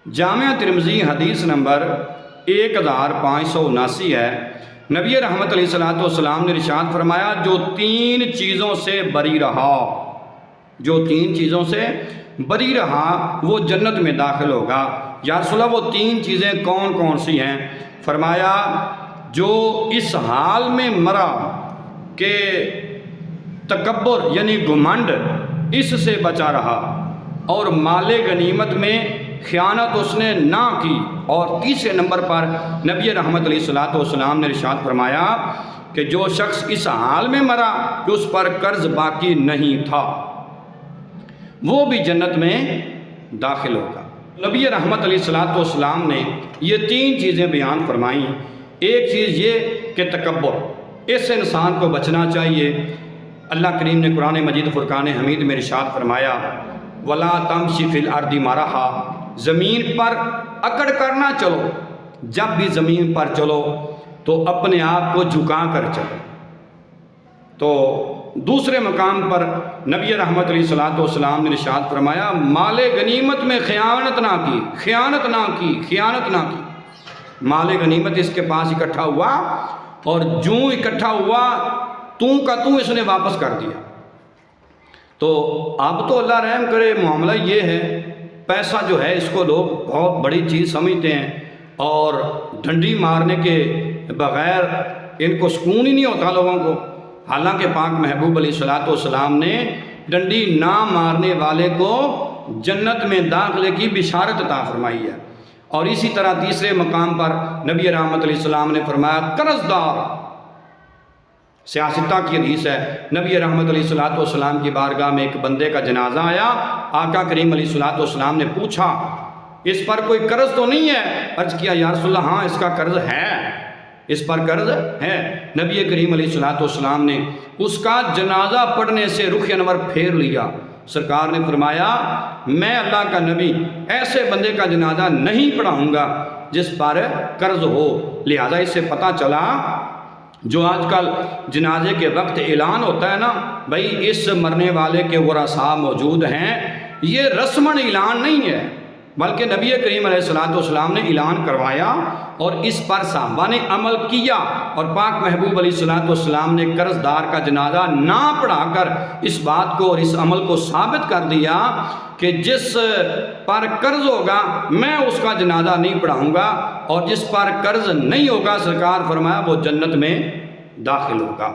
جامعہ ترمذی حدیث نمبر 1579 ہے۔ نبی رحمت علیہ السلام نے ارشاد فرمایا، جو تین چیزوں سے بری رہا، جو تین چیزوں سے بری رہا وہ جنت میں داخل ہوگا۔ یا رسول اللہ وہ تین چیزیں کون کون سی ہیں؟ فرمایا، جو اس حال میں مرا کہ تکبر یعنی گھمنڈ اس سے بچا رہا، اور مال غنیمت میں خیانت اس نے نہ کی، اور تیسرے نمبر پر نبی رحمت علیہ السلام نے ارشاد فرمایا کہ جو شخص اس حال میں مرا کہ اس پر قرض باقی نہیں تھا وہ بھی جنت میں داخل ہوگا۔ نبی رحمت علیہ السلام نے یہ تین چیزیں بیان فرمائیں۔ ایک چیز یہ کہ تکبر، اس انسان کو بچنا چاہیے۔ اللہ کریم نے قرآن مجید فرقان حمید میں ارشاد فرمایا، وَلَا تَمْشِ فِي الْأَرْضِ مَرَحًا، زمین پر اکڑ کر نہ چلو، جب بھی زمین پر چلو تو اپنے آپ کو جھکا کر چلو۔ تو دوسرے مقام پر نبی رحمت علیہ السلام نے ارشاد فرمایا، مال غنیمت میں خیانت نہ کی، خیانت نہ کی، خیانت نہ کی۔ مال غنیمت اس کے پاس اکٹھا ہوا، اور جوں اکٹھا ہوا اس نے واپس کر دیا۔ تو اب تو اللہ رحم کرے، معاملہ یہ ہے، پیسہ جو ہے اس کو لوگ بہت بڑی چیز سمجھتے ہیں، اور ڈنڈی مارنے کے بغیر ان کو سکون ہی نہیں ہوتا لوگوں کو۔ حالانکہ پاک محبوب علیہ السلام نے ڈنڈی نہ مارنے والے کو جنت میں داخلے کی بشارت عطا فرمائی ہے۔ اور اسی طرح تیسرے مقام پر نبی رحمت علیہ السلام نے فرمایا، قرض دار، سیاستہ کی حدیث ہے، نبی رحمت علیہ السلام کی بارگاہ میں ایک بندے کا جنازہ آیا۔ آقا کریم علیہ السلام نے پوچھا، اس پر کوئی قرض تو نہیں ہے؟ عرض کیا، یا رسول اللہ ہاں اس کا قرض ہے، اس پر قرض ہے۔ نبی کریم علیہ السلام نے اس کا جنازہ پڑھنے سے رخ انور پھیر لیا۔ سرکار نے فرمایا، میں اللہ کا نبی ایسے بندے کا جنازہ نہیں پڑھاؤں گا جس پر قرض ہو۔ لہذا اس سے پتہ چلا، جو آج کل جنازے کے وقت اعلان ہوتا ہے نا، بھائی اس مرنے والے کے ورثاء موجود ہیں، یہ رسماً اعلان نہیں ہے، بلکہ نبی کریم علیہ السلام نے اعلان کروایا، اور اس پر صحابہ نے عمل کیا، اور پاک محبوب علیہ السلام نے قرض دار کا جنازہ نہ پڑھا کر اس بات کو اور اس عمل کو ثابت کر دیا کہ جس پر قرض ہوگا میں اس کا جنازہ نہیں پڑھاؤں گا، اور جس پر قرض نہیں ہوگا سرکار فرمایا وہ جنت میں داخل ہوگا۔